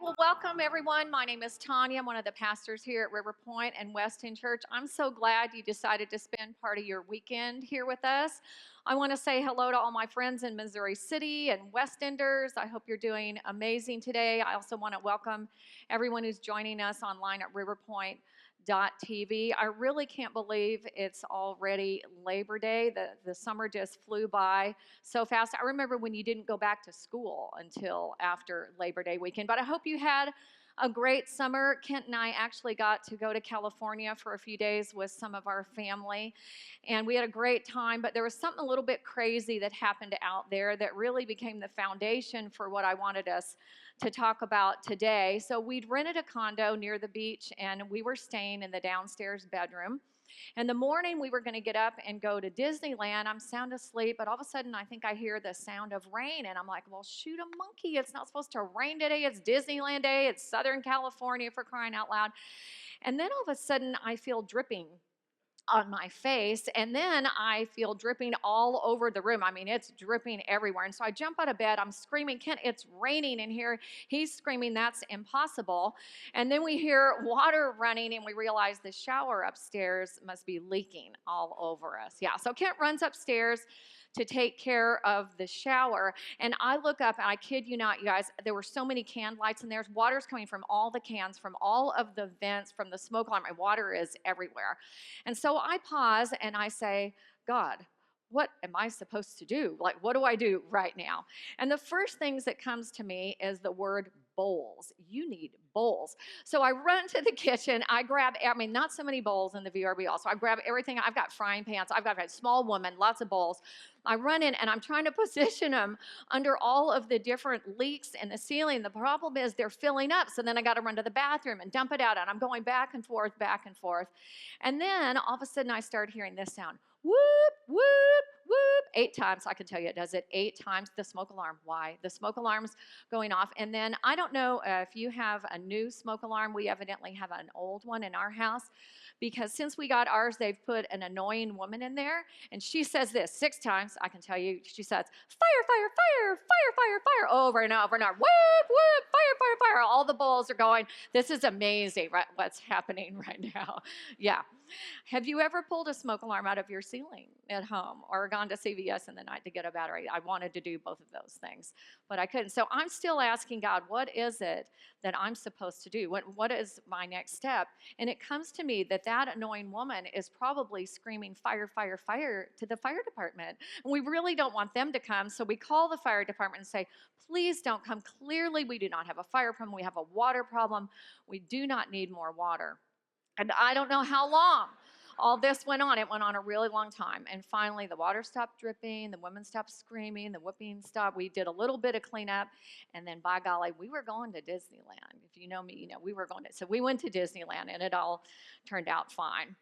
Well, welcome everyone. My name is Tanya. I'm one of the pastors here at River Point and Weston Church. I'm so glad you decided to spend part of your weekend here with us. I want to say hello to all my friends in Missouri City and Westenders. I hope you're doing amazing today. I also want to welcome everyone who's joining us online at riverpoint.tv. I really can't believe it's already Labor Day. The summer just flew by so fast. I remember when you didn't go back to school until after Labor Day weekend, but I hope you had a great summer. Kent and I actually got to go to California for a few days with some of our family, and we had a great time, but there was something a little bit crazy that happened out there that really became the foundation for what I wanted us to talk about today. So we'd rented a condo near the beach, and we were staying in the downstairs bedroom. And the morning we were going to get up and go to Disneyland, I'm sound asleep, but all of a sudden I think I hear the sound of rain. And I'm like, well, shoot a monkey. It's not supposed to rain today. It's Disneyland Day. It's Southern California, for crying out loud. And then all of a sudden I feel dripping on my face, and then I feel dripping all over the room. I mean, it's dripping everywhere. And so I jump out of bed, I'm screaming, Kent, it's raining in here. He's screaming, that's impossible. And then we hear water running, and we realize the shower upstairs must be leaking all over us. Yeah, so Kent runs upstairs to take care of the shower. And I look up, and I kid you not, you guys, there were so many can lights in there. Water's coming from all the cans, from all of the vents, from the smoke alarm. And water is everywhere. And so I pause and I say, God, what am I supposed to do? Like, what do I do right now? And the first things that comes to me is the word bowls. You need bowls. So I run to the kitchen. I grab, I mean, not so many bowls in the VRBO. So I grab everything. I've got frying pans. I've got a small woman, lots of bowls. I run in and I'm trying to position them under all of the different leaks in the ceiling. The problem is they're filling up. So then I got to run to the bathroom and dump it out. And I'm going back and forth, back and forth. And then all of a sudden I start hearing this sound, whoop, whoop, whoop, 8 times. I can tell you it does it 8 times. The smoke alarm. Why? The smoke alarm's going off. And then I don't know if you have a new smoke alarm. We evidently have an old one in our house, because since we got ours, they've put an annoying woman in there. And she says this 6 times. I can tell you, she says, fire, fire, fire, fire, fire, fire, over and over and over. Whoop, whoop, fire, fire, fire. All the bowls are going. This is amazing, right? What's happening right now. Yeah. Have you ever pulled a smoke alarm out of your ceiling at home or gone to CVS in the night to get a battery? I wanted to do both of those things, but I couldn't. So I'm still asking God, what is it that I'm supposed to do? What is my next step? And it comes to me that that annoying woman is probably screaming fire, fire, fire to the fire department. And we really don't want them to come. So we call the fire department and say, please don't come. Clearly, we do not have a fire problem. We have a water problem. We do not need more water. And I don't know how long all this went on. It went on a really long time. And finally, the water stopped dripping. The women stopped screaming. The whooping stopped. We did a little bit of cleanup. And then, by golly, we were going to Disneyland. If you know me, you know we were going to. So we went to Disneyland, and it all turned out fine.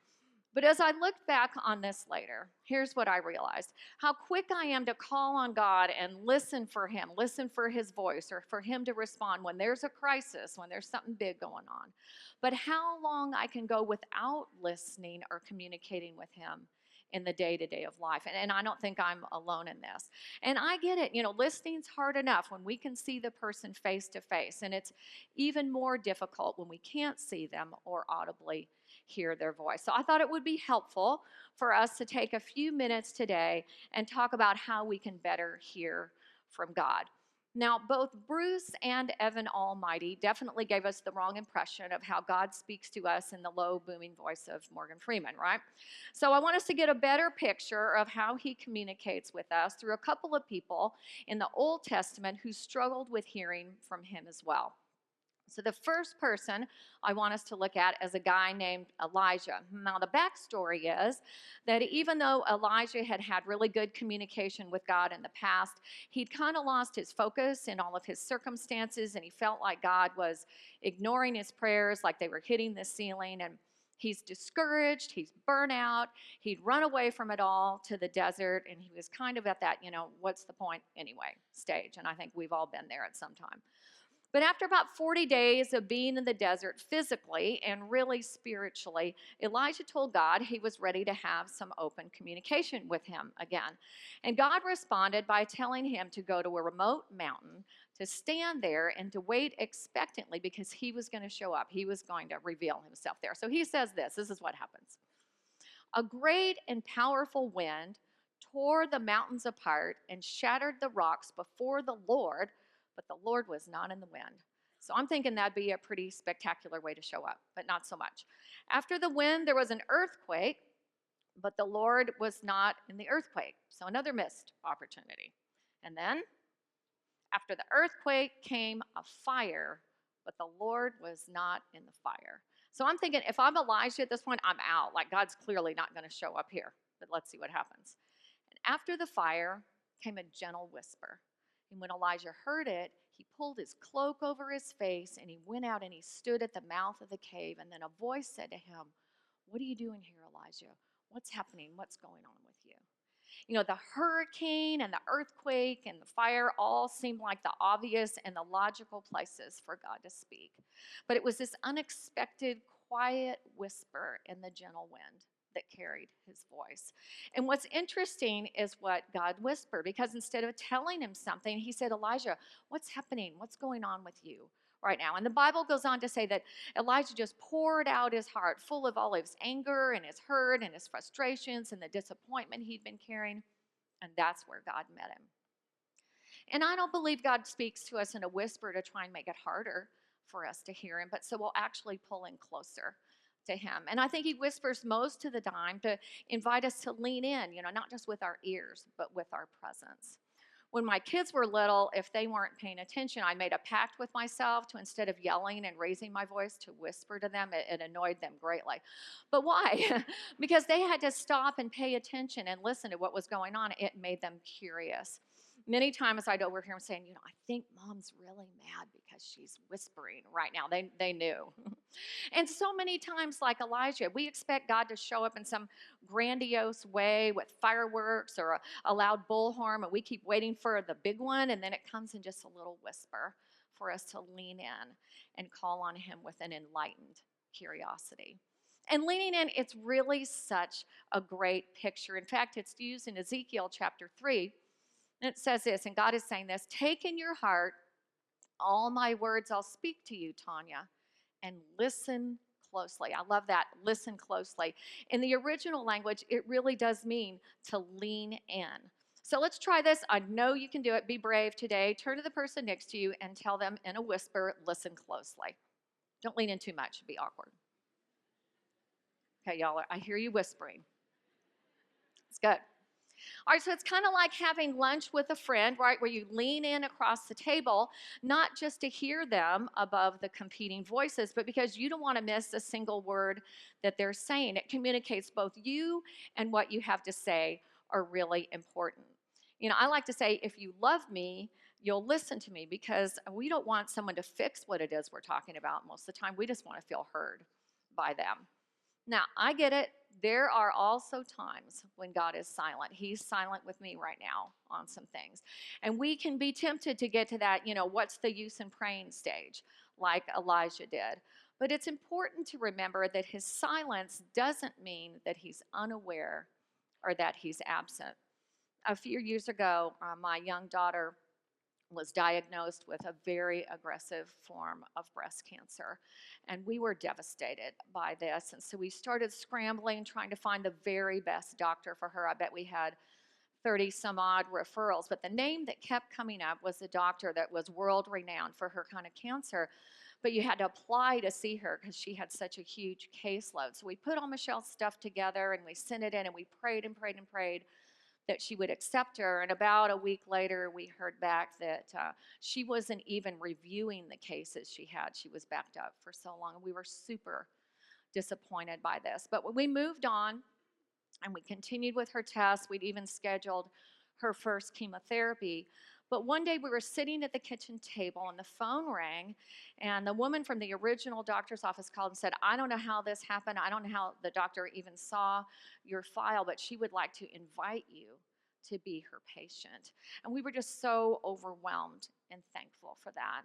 But as I looked back on this later, here's what I realized: how quick I am to call on God and listen for Him, listen for His voice, or for Him to respond when there's a crisis, when there's something big going on. But how long I can go without listening or communicating with Him in the day-to-day of life. And I don't think I'm alone in this. And I get it, listening's hard enough when we can see the person face to face. And it's even more difficult when we can't see them or audibly hear their voice. So I thought it would be helpful for us to take a few minutes today and talk about how we can better hear from God. Now, both Bruce and Evan Almighty definitely gave us the wrong impression of how God speaks to us in the low, booming voice of Morgan Freeman, right? So I want us to get a better picture of how He communicates with us through a couple of people in the Old Testament who struggled with hearing from Him as well. So the first person I want us to look at is a guy named Elijah. Now the backstory is that even though Elijah had had really good communication with God in the past, he'd kind of lost his focus in all of his circumstances, and he felt like God was ignoring his prayers, like they were hitting the ceiling, and he's discouraged, he's burnt out, he'd run away from it all to the desert, and he was kind of at that, what's the point anyway stage, and I think we've all been there at some time. But after about 40 days of being in the desert physically and really spiritually, Elijah told God he was ready to have some open communication with him again. And God responded by telling him to go to a remote mountain, to stand there and to wait expectantly because he was going to show up. He was going to reveal himself there. So he says this is what happens. A great and powerful wind tore the mountains apart and shattered the rocks before the Lord, but the Lord was not in the wind. So I'm thinking that'd be a pretty spectacular way to show up, but not so much. After the wind, there was an earthquake, but the Lord was not in the earthquake. So another missed opportunity. And then after the earthquake came a fire, but the Lord was not in the fire. So I'm thinking if I'm Elijah at this point, I'm out. Like God's clearly not going to show up here. But let's see what happens. And after the fire came a gentle whisper. And when Elijah heard it, he pulled his cloak over his face and he went out and he stood at the mouth of the cave. And then a voice said to him, "What are you doing here, Elijah? What's happening? What's going on with you?" You know, the hurricane and the earthquake and the fire all seemed like the obvious and the logical places for God to speak. But it was this unexpected, quiet whisper in the gentle wind that carried his voice. And what's interesting is what God whispered, because instead of telling him something, he said, "Elijah, what's happening? What's going on with you right now?" And the Bible goes on to say that Elijah just poured out his heart full of all his anger and his hurt and his frustrations and the disappointment he'd been carrying. And that's where God met him. And I don't believe God speaks to us in a whisper to try and make it harder for us to hear him, but so we'll actually pull in closer to him. And I think he whispers most of the time to invite us to lean in, not just with our ears, but with our presence. When my kids were little, if they weren't paying attention, I made a pact with myself to, instead of yelling and raising my voice, to whisper to them. It annoyed them greatly. But why? Because they had to stop and pay attention and listen to what was going on. It made them curious. Many times I'd overhear them saying, "I think Mom's really mad because she's whispering right now." They knew. And so many times, like Elijah, we expect God to show up in some grandiose way with fireworks or a loud bullhorn, and we keep waiting for the big one, and then it comes in just a little whisper for us to lean in and call on him with an enlightened curiosity. And leaning in, it's really such a great picture. In fact, it's used in Ezekiel chapter 3. And it says this, and God is saying this: "Take in your heart all my words I'll speak to you, Tanya, and listen closely." I love that. Listen closely. In the original language, it really does mean to lean in. So let's try this. I know you can do it. Be brave today. Turn to the person next to you and tell them in a whisper, "Listen closely." Don't lean in too much. It'd be awkward. Okay, y'all, I hear you whispering. It's good. All right, so it's kind of like having lunch with a friend, right, where you lean in across the table, not just to hear them above the competing voices, but because you don't want to miss a single word that they're saying. It communicates both you and what you have to say are really important. I like to say, if you love me, you'll listen to me, because we don't want someone to fix what it is we're talking about most of the time. We just want to feel heard by them. Now, I get it. There are also times when God is silent. He's silent with me right now on some things. And we can be tempted to get to that, what's the use in praying stage, like Elijah did. But it's important to remember that his silence doesn't mean that he's unaware or that he's absent. A few years ago, my young daughter was diagnosed with a very aggressive form of breast cancer. And we were devastated by this. And so we started scrambling, trying to find the very best doctor for her. I bet we had 30 some odd referrals. But the name that kept coming up was a doctor that was world renowned for her kind of cancer. But you had to apply to see her because she had such a huge caseload. So we put all Michelle's stuff together and we sent it in, and we prayed and prayed and prayed that she would accept her. And about a week later, we heard back that she wasn't even reviewing the cases she had. She was backed up for so long. And we were super disappointed by this. But when we moved on and we continued with her tests, we'd even scheduled her first chemotherapy. But one day we were sitting at the kitchen table and the phone rang, and the woman from the original doctor's office called and said, "I don't know how this happened. I don't know how the doctor even saw your file, but she would like to invite you to be her patient. And we were just so overwhelmed and thankful for that.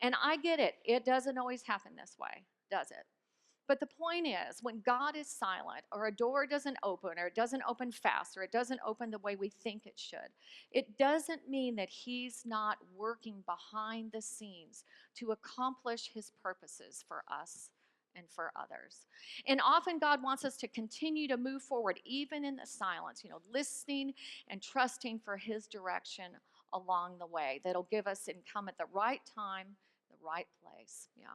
And I get it. It doesn't always happen this way, does it? But the point is, when God is silent, or a door doesn't open, or it doesn't open fast, or it doesn't open the way we think it should, it doesn't mean that He's not working behind the scenes to accomplish His purposes for us and for others. And often God wants us to continue to move forward, even in the silence, listening and trusting for His direction along the way that'll give us and come at the right time, the right place. Yeah.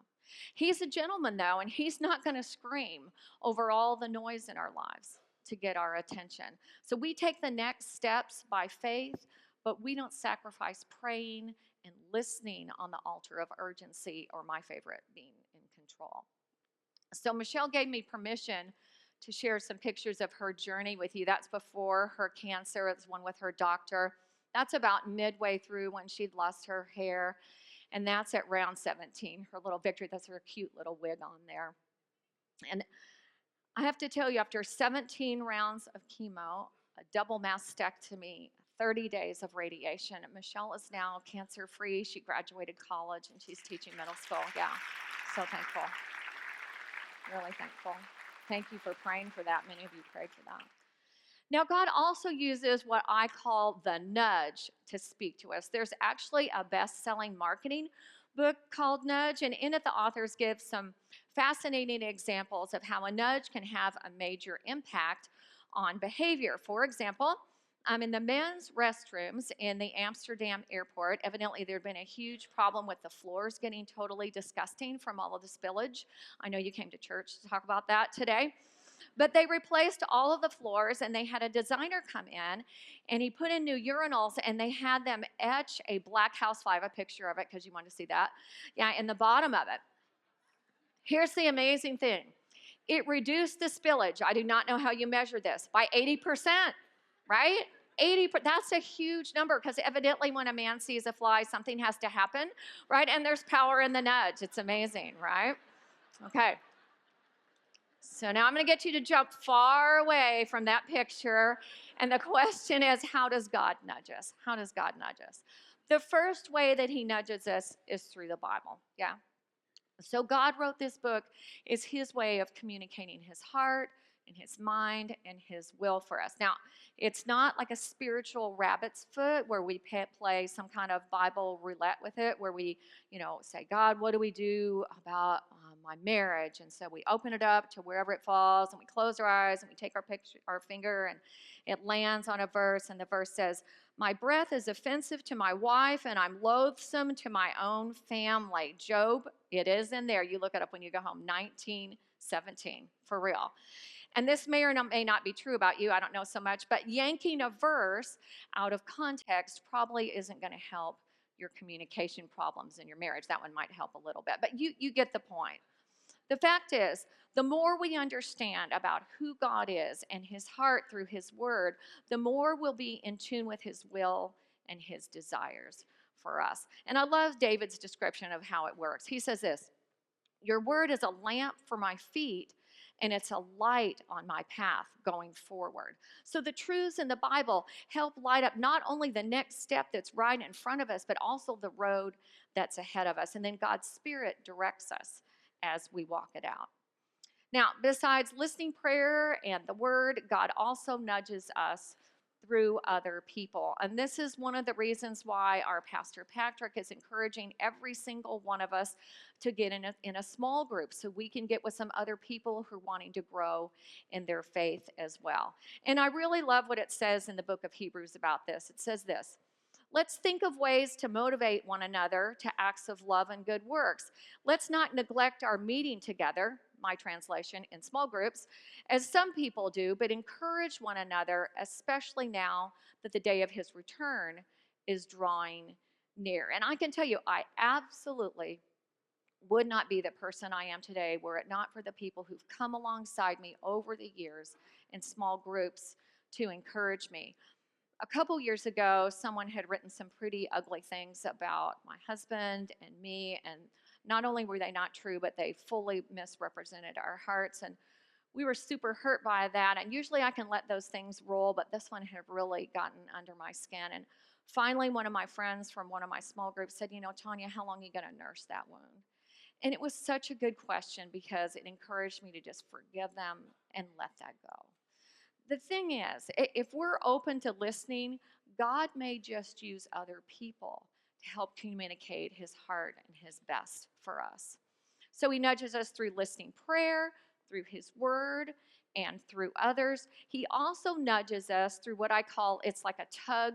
He's a gentleman, though, and He's not going to scream over all the noise in our lives to get our attention. So we take the next steps by faith, but we don't sacrifice praying and listening on the altar of urgency, or my favorite, being in control. So Michelle gave me permission to share some pictures of her journey with you. That's before her cancer. It's one with her doctor. That's about midway through when she'd lost her hair. And that's at round 17, her little victory. That's her cute little wig on there. And I have to tell you, after 17 rounds of chemo, a double mastectomy, 30 days of radiation, Michelle is now cancer-free. She graduated college, and she's teaching middle school. Yeah, so thankful. Really thankful. Thank you for praying for that. Many of you prayed for that. Now, God also uses what I call the nudge to speak to us. There's actually a best-selling marketing book called Nudge, and in it the authors give some fascinating examples of how a nudge can have a major impact on behavior. For example, I'm in the men's restrooms in the Amsterdam airport. Evidently, there had been a huge problem with the floors getting totally disgusting from all of the spillage. I know you came to church to talk about that today. But they replaced all of the floors, and they had a designer come in, and he put in new urinals, and they had them etch a black house fly. I have a picture of it because you want to see that. Yeah, in the bottom of it. Here's the amazing thing. It reduced the spillage. I do not know how you measure this, by 80%, right? 80%, that's a huge number, because evidently when a man sees a fly, something has to happen, right? And there's power in the nudge. It's amazing, right? Okay. So now I'm going to get you to jump far away from that picture. And the question is, how does God nudge us? How does God nudge us? The first way that He nudges us is through the Bible. Yeah. So God wrote this book is His way of communicating His heart and His mind and His will for us. Now, it's not like a spiritual rabbit's foot where we play some kind of Bible roulette with it, where we, say, God, what do we do about my marriage? And so we open it up to wherever it falls, and we close our eyes, and we take our finger, and it lands on a verse, and the verse says, my breath is offensive to my wife, and I'm loathsome to my own family. Job, it is in there. You look it up when you go home, 19:17, for real. And this may or may not be true about you, I don't know so much, but yanking a verse out of context probably isn't going to help your communication problems in your marriage. That one might help a little bit, but you get the point. The fact is, the more we understand about who God is and His heart through His word, the more we'll be in tune with His will and His desires for us. And I love David's description of how it works. He says this, your word is a lamp for my feet, and it's a light on my path going forward. So the truths in the Bible help light up not only the next step that's right in front of us, but also the road that's ahead of us. And then God's Spirit directs us as we walk it out. Now, besides listening prayer and the word, God also nudges us through other people. And this is one of the reasons why our Pastor Patrick is encouraging every single one of us to get in a small group so we can get with some other people who are wanting to grow in their faith as well. And I really love what it says in the book of Hebrews about this. It says this, let's think of ways to motivate one another to acts of love and good works. Let's not neglect our meeting together, my translation, in small groups, as some people do, but encourage one another, especially now that the day of His return is drawing near. And I can tell you, I absolutely would not be the person I am today were it not for the people who've come alongside me over the years in small groups to encourage me. A couple years ago, someone had written some pretty ugly things about my husband and me, and not only were they not true, but they fully misrepresented our hearts. And we were super hurt by that. And usually I can let those things roll, but this one had really gotten under my skin. And finally, one of my friends from one of my small groups said, Tanya, how long are you going to nurse that wound? And it was such a good question because it encouraged me to just forgive them and let that go. The thing is, if we're open to listening, God may just use other people to help communicate his heart and his best for us. So he nudges us through listening prayer, through his word, and through others. He also nudges us through what I call, it's like a tug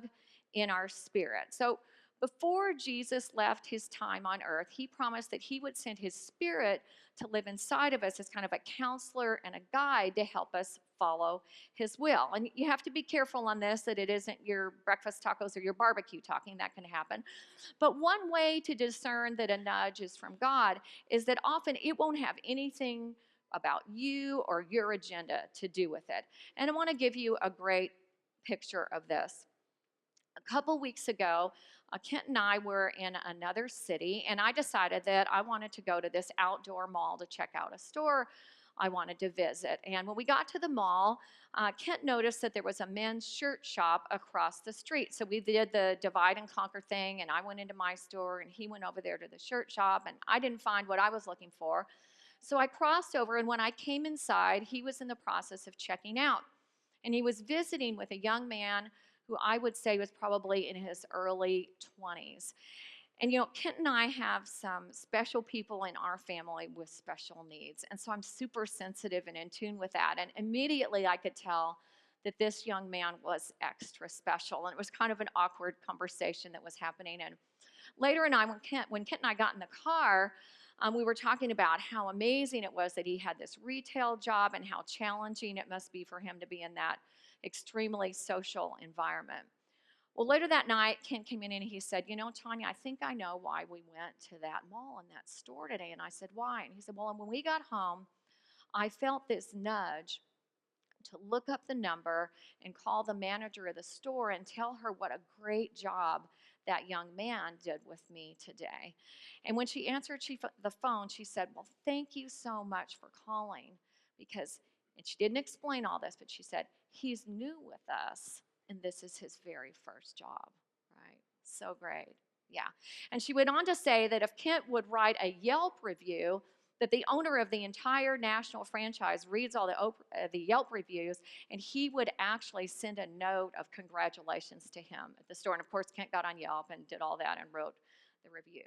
in our spirit. So before Jesus left his time on earth, he promised that he would send his spirit to live inside of us as kind of a counselor and a guide to help us follow his will. And you have to be careful on this, that it isn't your breakfast tacos or your barbecue talking. That can happen. But one way to discern that a nudge is from God is that often it won't have anything about you or your agenda to do with it. And I want to give you a great picture of this. A couple weeks ago, Kent and I were in another city, and I decided that I wanted to go to this outdoor mall to check out a store I wanted to visit. And when we got to the mall, Kent noticed that there was a men's shirt shop across the street. So we did the divide and conquer thing, and I went into my store, and he went over there to the shirt shop, and I didn't find what I was looking for. So I crossed over, and when I came inside, he was in the process of checking out. And he was visiting with a young man who I would say was probably in his early 20s. And Kent and I have some special people in our family with special needs. And so I'm super sensitive and in tune with that. And immediately I could tell that this young man was extra special. And it was kind of an awkward conversation that was happening. And later in the night, when Kent and I got in the car, we were talking about how amazing it was that he had this retail job and how challenging it must be for him to be in that extremely social environment. Well, later that night, Ken came in and he said, Tanya, I think I know why we went to that mall and that store today. And I said, why? And he said, well, when we got home, I felt this nudge to look up the number and call the manager of the store and tell her what a great job that young man did with me today. And when she answered the phone, she said, well, thank you so much for calling, because, and she didn't explain all this, but she said, he's new with us and this is his very first job, right? So great. Yeah. And she went on to say that if Kent would write a Yelp review, that the owner of the entire national franchise reads all the Yelp reviews, and he would actually send a note of congratulations to him at the store. And of course, Kent got on Yelp and did all that and wrote the review.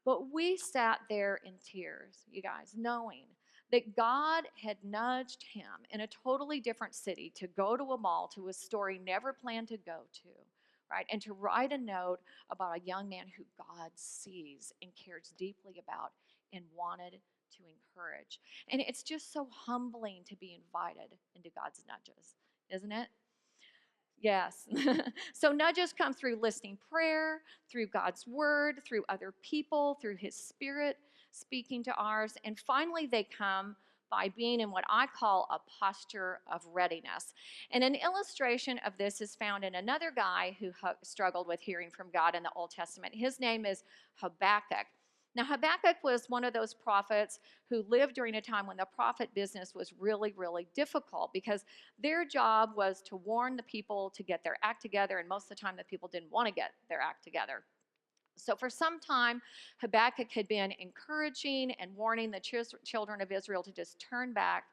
But we sat there in tears, you guys, knowing that God had nudged him in a totally different city to go to a mall, to a store he never planned to go to, right? And to write a note about a young man who God sees and cares deeply about and wanted to encourage. And it's just so humbling to be invited into God's nudges, isn't it? Yes. So nudges come through listening prayer, through God's word, through other people, through his spirit speaking to ours. And finally, they come by being in what I call a posture of readiness. And an illustration of this is found in another guy who struggled with hearing from God in the Old Testament. His name is Habakkuk. Now, Habakkuk was one of those prophets who lived during a time when the prophet business was really, really difficult, because their job was to warn the people to get their act together, and most of the time the people didn't want to get their act together. So for some time, Habakkuk had been encouraging and warning the children of Israel to just turn back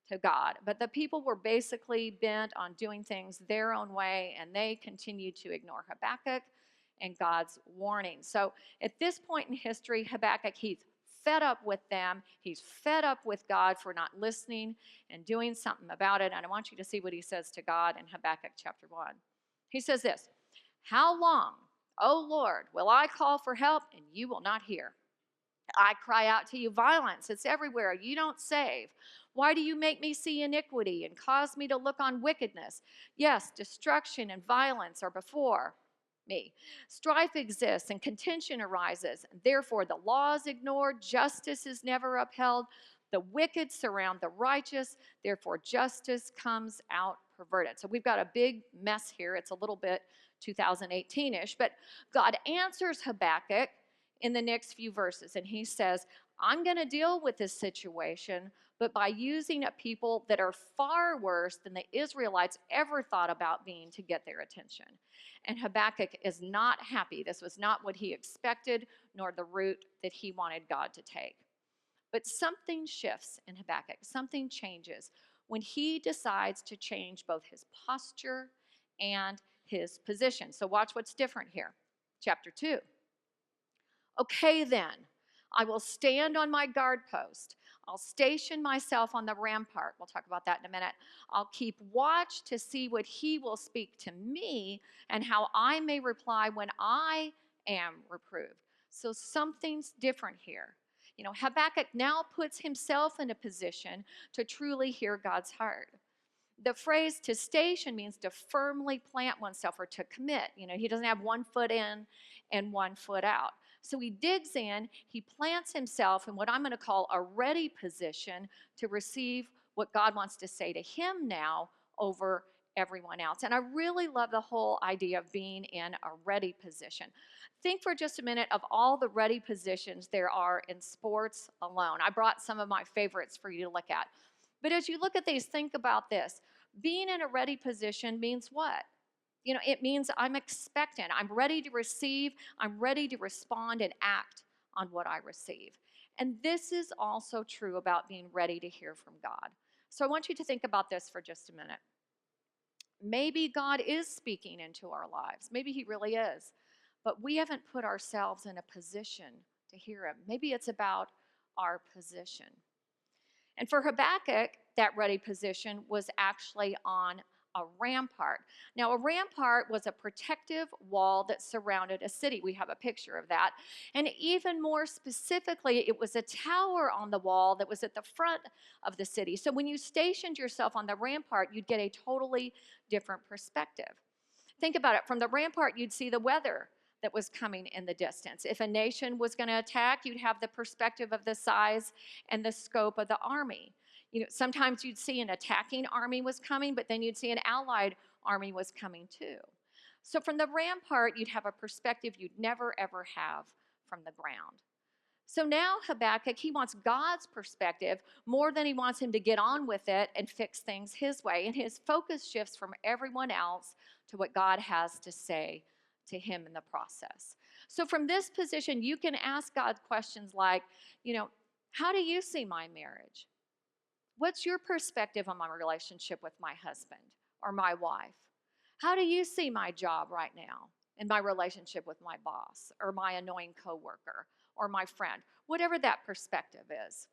to God. But the people were basically bent on doing things their own way, and they continued to ignore Habakkuk and God's warning. So at this point in history, Habakkuk, he's fed up with them. He's fed up with God for not listening and doing something about it. And I want you to see what he says to God in Habakkuk chapter 1. He says this, "How long, O Lord, will I call for help and you will not hear? I cry out to you violence. It's everywhere. You don't save. Why do you make me see iniquity and cause me to look on wickedness? Yes, destruction and violence are before me. Strife exists and contention arises. And therefore, the law is ignored. Justice is never upheld. The wicked surround the righteous. Therefore, justice comes out perverted." So we've got a big mess here. It's a little bit 2018-ish. But God answers Habakkuk in the next few verses. And he says, I'm going to deal with this situation, but by using a people that are far worse than the Israelites ever thought about being to get their attention. And Habakkuk is not happy. This was not what he expected, nor the route that he wanted God to take. But something shifts in Habakkuk, something changes when he decides to change both his posture and his position. So, watch what's different here. Chapter 2. Okay, then, I will stand on my guard post. I'll station myself on the rampart. We'll talk about that in a minute. I'll keep watch to see what he will speak to me and how I may reply when I am reproved. So something's different here. You know, Habakkuk now puts himself in a position to truly hear God's heart. The phrase to station means to firmly plant oneself or to commit. You know, he doesn't have one foot in and one foot out. So he digs in, he plants himself in what I'm going to call a ready position to receive what God wants to say to him now over everyone else. And I really love the whole idea of being in a ready position. Think for just a minute of all the ready positions there are in sports alone. I brought some of my favorites for you to look at. But as you look at these, think about this. Being in a ready position means what? You know, it means I'm expectant. I'm ready to receive. I'm ready to respond and act on what I receive. And this is also true about being ready to hear from God. So I want you to think about this for just a minute. Maybe God is speaking into our lives. Maybe he really is. But we haven't put ourselves in a position to hear him. Maybe it's about our position. And for Habakkuk, that ready position was actually on a rampart. Now, a rampart was a protective wall that surrounded a city. We have a picture of that. And even more specifically, it was a tower on the wall that was at the front of the city. So when you stationed yourself on the rampart, you'd get a totally different perspective. Think about it. From the rampart, you'd see the weather that was coming in the distance. If a nation was going to attack, you'd have the perspective of the size and the scope of the army. You know, sometimes you'd see an attacking army was coming, but then you'd see an allied army was coming too. So from the rampart, you'd have a perspective you'd never ever have from the ground. So now Habakkuk, he wants God's perspective more than he wants him to get on with it and fix things his way. And his focus shifts from everyone else to what God has to say to him in the process. So from this position, you can ask God questions like, you know, how do you see my marriage? What's your perspective on my relationship with my husband or my wife? How do you see my job right now and my relationship with my boss or my annoying coworker or my friend? Whatever that perspective is.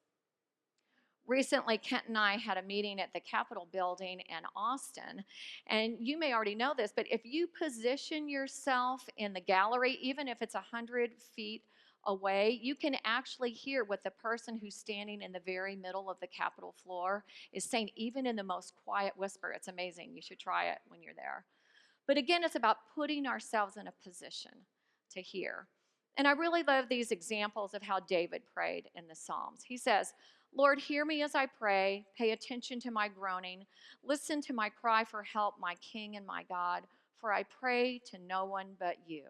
Recently, Kent and I had a meeting at the Capitol building in Austin, and you may already know this, but if you position yourself in the gallery, even if it's 100 feet away, you can actually hear what the person who's standing in the very middle of the Capitol floor is saying, even in the most quiet whisper. It's amazing. You should try it when you're there. But again, it's about putting ourselves in a position to hear. And I really love these examples of how David prayed in the Psalms. He says, Lord, hear me as I pray. Pay attention to my groaning. Listen to my cry for help, my King and my God, for I pray to no one but you.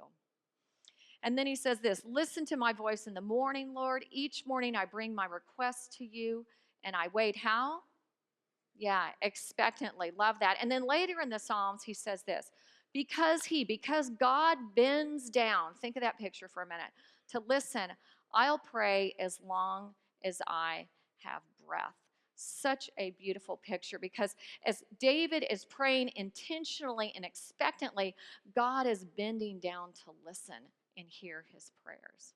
And then he says this, listen to my voice in the morning, Lord. Each morning I bring my requests to you, and I wait how? Yeah, expectantly. Love that. And then later in the Psalms, he says this, because God bends down, think of that picture for a minute, to listen, I'll pray as long as I have breath. Such a beautiful picture, because as David is praying intentionally and expectantly, God is bending down to listen and hear his prayers.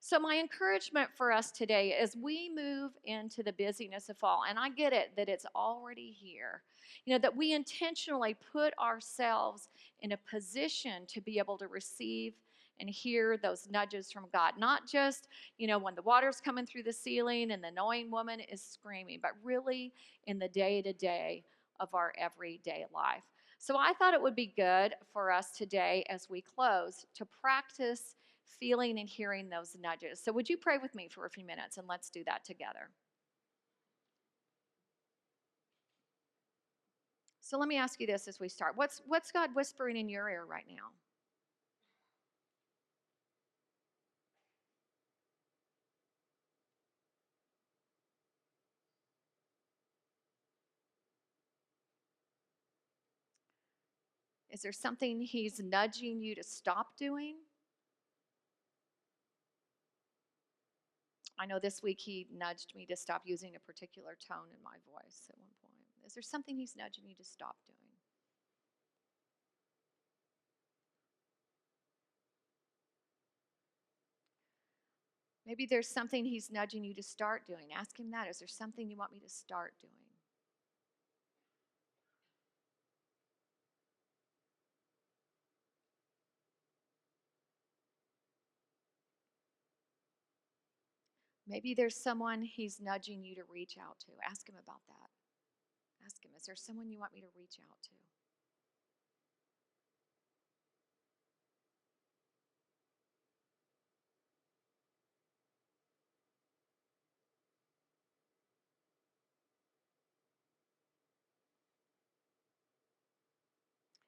So my encouragement for us today as we move into the busyness of fall, and I get it that it's already here, you know, that we intentionally put ourselves in a position to be able to receive and hear those nudges from God. Not just, you know, when the water's coming through the ceiling and the annoying woman is screaming, but really in the day-to-day of our everyday life. So I thought it would be good for us today as we close to practice feeling and hearing those nudges. So would you pray with me for a few minutes, and let's do that together. So let me ask you this as we start. What's God whispering in your ear right now? Is there something He's nudging you to stop doing? I know this week He nudged me to stop using a particular tone in my voice at one point. Is there something He's nudging you to stop doing? Maybe there's something He's nudging you to start doing. Ask Him that. Is there something you want me to start doing? Maybe there's someone He's nudging you to reach out to. Ask Him about that. Ask Him, is there someone you want me to reach out to?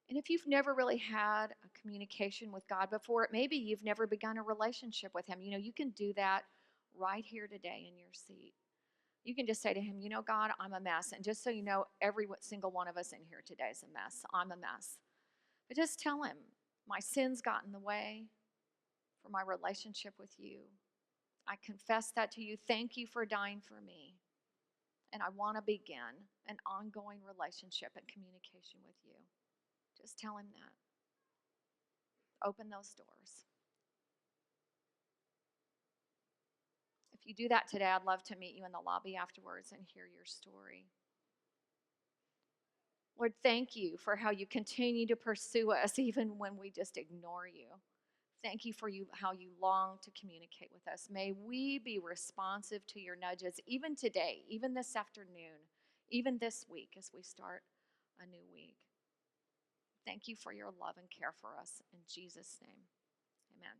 And if you've never really had a communication with God before, maybe you've never begun a relationship with Him. You can do that right here today in your seat. You can just say to Him, God, I'm a mess. And just so you know, every single one of us in here today is a mess. I'm a mess. But just tell Him, my sins got in the way for my relationship with you. I confess that to you. Thank you for dying for me. And I want to begin an ongoing relationship and communication with you. Just tell Him that. Open those doors. If you do that today, I'd love to meet you in the lobby afterwards and hear your story. Lord, thank you for how you continue to pursue us even when we just ignore you. Thank you for how you long to communicate with us. May we be responsive to your nudges even today, even this afternoon, even this week as we start a new week. Thank you for your love and care for us. In Jesus' name, amen.